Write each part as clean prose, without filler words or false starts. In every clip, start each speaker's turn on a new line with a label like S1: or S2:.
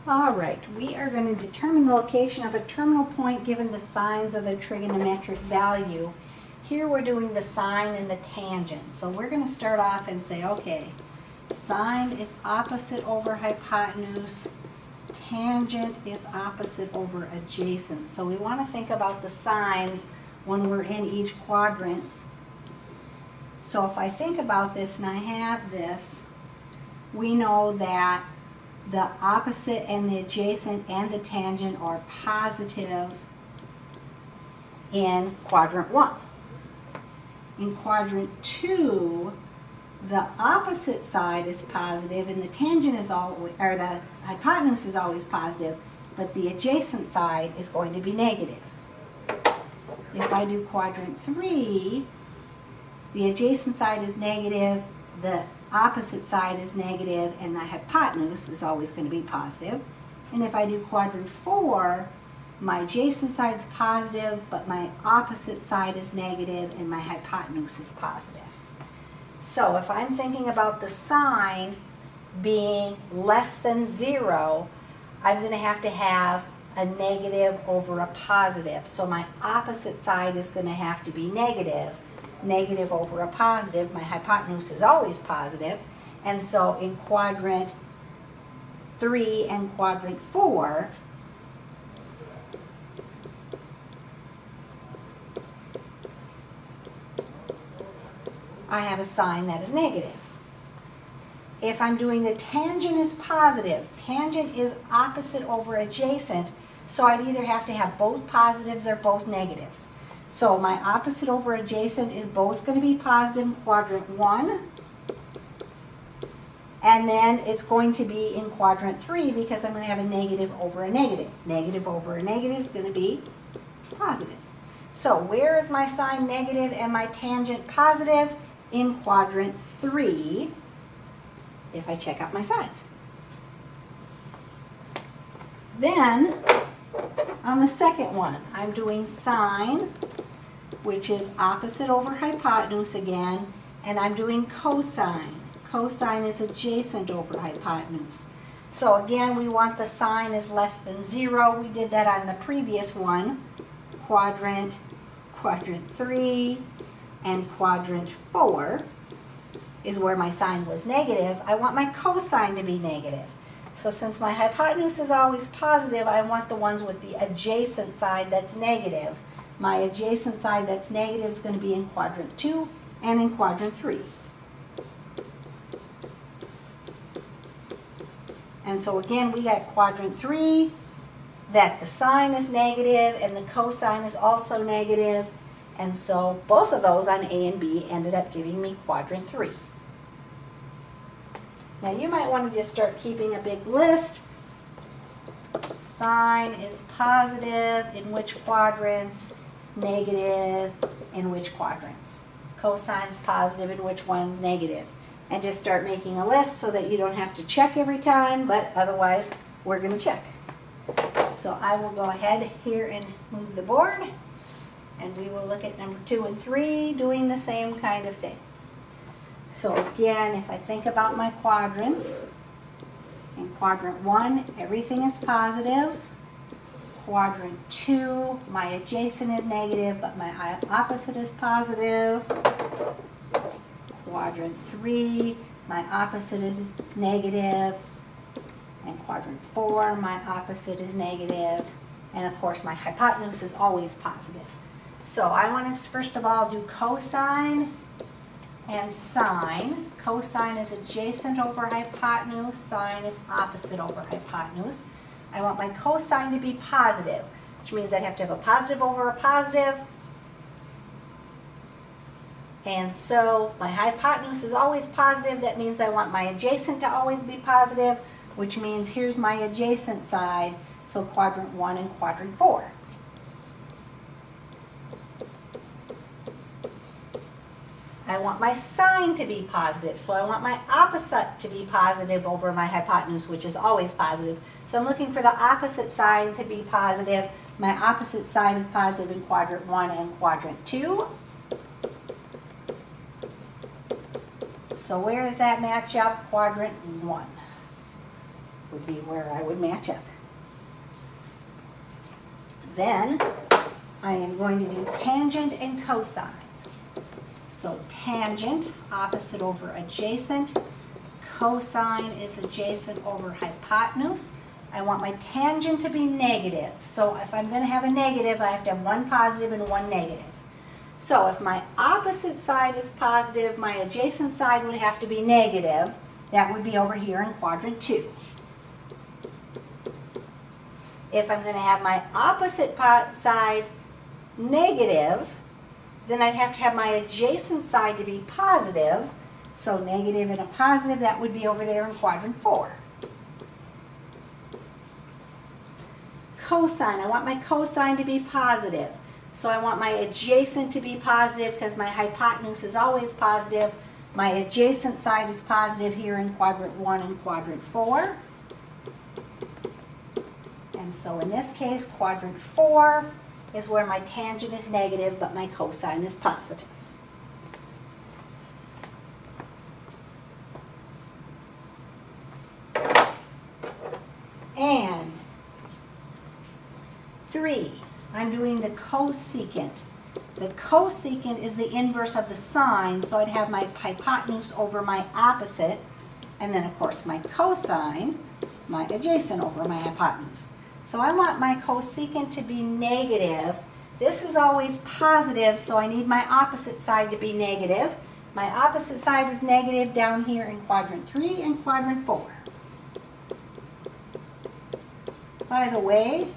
S1: All right, we are going to determine the location of a terminal point given the signs of the trigonometric value. Here we're doing the sine and the tangent. So we're going to start off and say, okay, sine is opposite over hypotenuse, tangent is opposite over adjacent. So we want to think about the signs when we're in each quadrant. So if I think about this and I have this, we know that the opposite and the adjacent and the tangent are positive in quadrant 1. In quadrant 2, the opposite side is positive and the tangent is always, or the hypotenuse is always positive, but the adjacent side is going to be negative. If I do quadrant 3, the adjacent side is negative, the opposite side is negative, and the hypotenuse is always going to be positive. And if I do quadrant 4, my adjacent side is positive, but my opposite side is negative, and my hypotenuse is positive. So if I'm thinking about the sine being less than 0, I'm going to have a negative over a positive. So my opposite side is going to have to be negative. Negative over a positive, my hypotenuse is always positive, and so in quadrant 3 and quadrant 4, I have a sign that is negative. If I'm doing the tangent is positive, tangent is opposite over adjacent, so I'd either have to have both positives or both negatives. So my opposite over adjacent is both going to be positive in quadrant 1, and then it's going to be in quadrant 3 because I'm going to have a negative over a negative. Negative over a negative is going to be positive. So where is my sine negative and my tangent positive? In quadrant 3, if I check out my sides. Then, on the second one, I'm doing sine, which is opposite over hypotenuse again, and I'm doing cosine. Cosine is adjacent over hypotenuse. So again, we want the sine is less than 0. We did that on the previous one. Quadrant 3, and quadrant 4 is where my sine was negative. I want my cosine to be negative. So since my hypotenuse is always positive, I want the ones with the adjacent side that's negative. My adjacent side that's negative is going to be in quadrant 2 and in quadrant 3. And so again, we got quadrant 3, that the sine is negative and the cosine is also negative. And so both of those on A and B ended up giving me quadrant 3. Now you might want to just start keeping a big list. Sine is positive in which quadrants, negative in which quadrants. Cosine's positive in which ones, negative. And just start making a list so that you don't have to check every time, but otherwise we're going to check. So I will go ahead here and move the board. And we will look at number 2 and 3 doing the same kind of thing. So again, if I think about my quadrants, in quadrant 1, everything is positive. Quadrant 2, my adjacent is negative, but my opposite is positive. Quadrant 3, my opposite is negative. And quadrant 4, my opposite is negative. And of course, my hypotenuse is always positive. So I want to first of all do cosine and sine. Cosine is adjacent over hypotenuse, sine is opposite over hypotenuse. I want my cosine to be positive, which means I'd have to have a positive over a positive. And so my hypotenuse is always positive. That means I want my adjacent to always be positive, which means here's my adjacent side, so quadrant 1 and quadrant 4. I want my sine to be positive, so I want my opposite to be positive over my hypotenuse, which is always positive. So I'm looking for the opposite side to be positive. My opposite side is positive in quadrant 1 and quadrant 2. So where does that match up? Quadrant 1. would be where I would match up. Then I am going to do tangent and cosine. So tangent, opposite over adjacent. Cosine is adjacent over hypotenuse. I want my tangent to be negative. So if I'm going to have a negative, I have to have one positive and one negative. So if my opposite side is positive, my adjacent side would have to be negative. That would be over here in quadrant 2. If I'm going to have my opposite side negative, then I'd have to have my adjacent side to be positive. So negative and a positive, that would be over there in quadrant 4. Cosine, I want my cosine to be positive. So I want my adjacent to be positive because my hypotenuse is always positive. My adjacent side is positive here in quadrant 1 and quadrant 4. And so in this case, quadrant 4 is where my tangent is negative, but my cosine is positive. And 3, I'm doing the cosecant. The cosecant is the inverse of the sine, so I'd have my hypotenuse over my opposite, and then of course my cosine, my adjacent over my hypotenuse. So I want my cosecant to be negative. This is always positive, so I need my opposite side to be negative. My opposite side is negative down here in quadrant 3 and quadrant 4. By the way,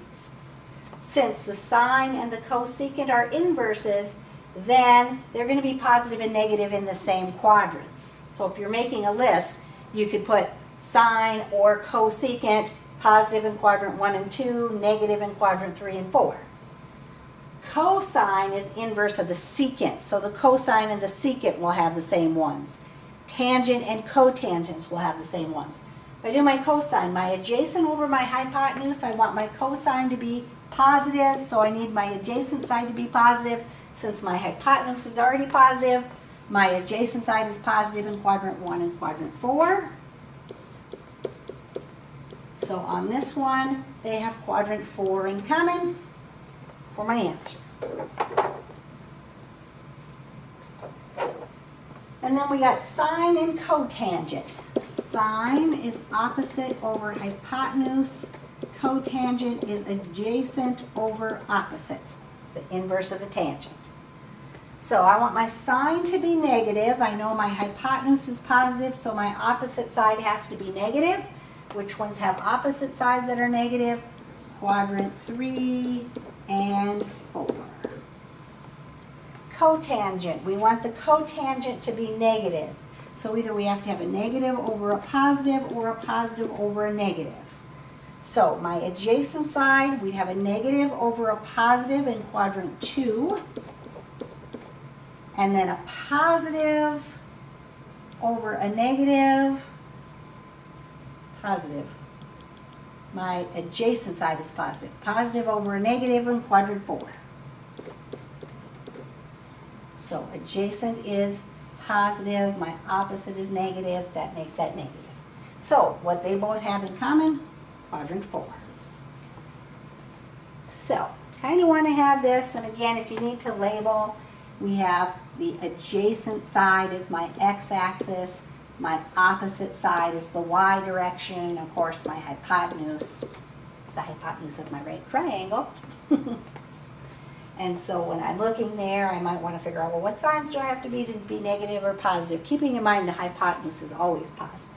S1: since the sine and the cosecant are inverses, then they're going to be positive and negative in the same quadrants. So if you're making a list, you could put sine or cosecant positive in quadrant 1 and 2, negative in quadrant 3 and 4. Cosine is inverse of the secant, so the cosine and the secant will have the same ones. Tangent and cotangents will have the same ones. If I do my cosine, my adjacent over my hypotenuse, I want my cosine to be positive, so I need my adjacent side to be positive. Since my hypotenuse is already positive, my adjacent side is positive in quadrant 1 and quadrant 4. So on this one, they have quadrant 4 in common for my answer. And then we got sine and cotangent. Sine is opposite over hypotenuse. Cotangent is adjacent over opposite. It's the inverse of the tangent. So I want my sine to be negative. I know my hypotenuse is positive, so my opposite side has to be negative. Which ones have opposite sides that are negative? Quadrant 3 and 4. Cotangent. We want the cotangent to be negative. So either we have to have a negative over a positive or a positive over a negative. So my adjacent side, we'd have a negative over a positive in quadrant 2. And then a positive over a negative. Positive. My adjacent side is positive. Positive over a negative in quadrant 4. So adjacent is positive, my opposite is negative, that makes that negative. So what they both have in common, quadrant 4. So kind of want to have this, and again, if you need to label, we have the adjacent side is my x-axis, my opposite side is the y direction, of course my hypotenuse is the hypotenuse of my right triangle. And so when I'm looking there, I might want to figure out, well, what signs do I have to be negative or positive? Keeping in mind the hypotenuse is always positive.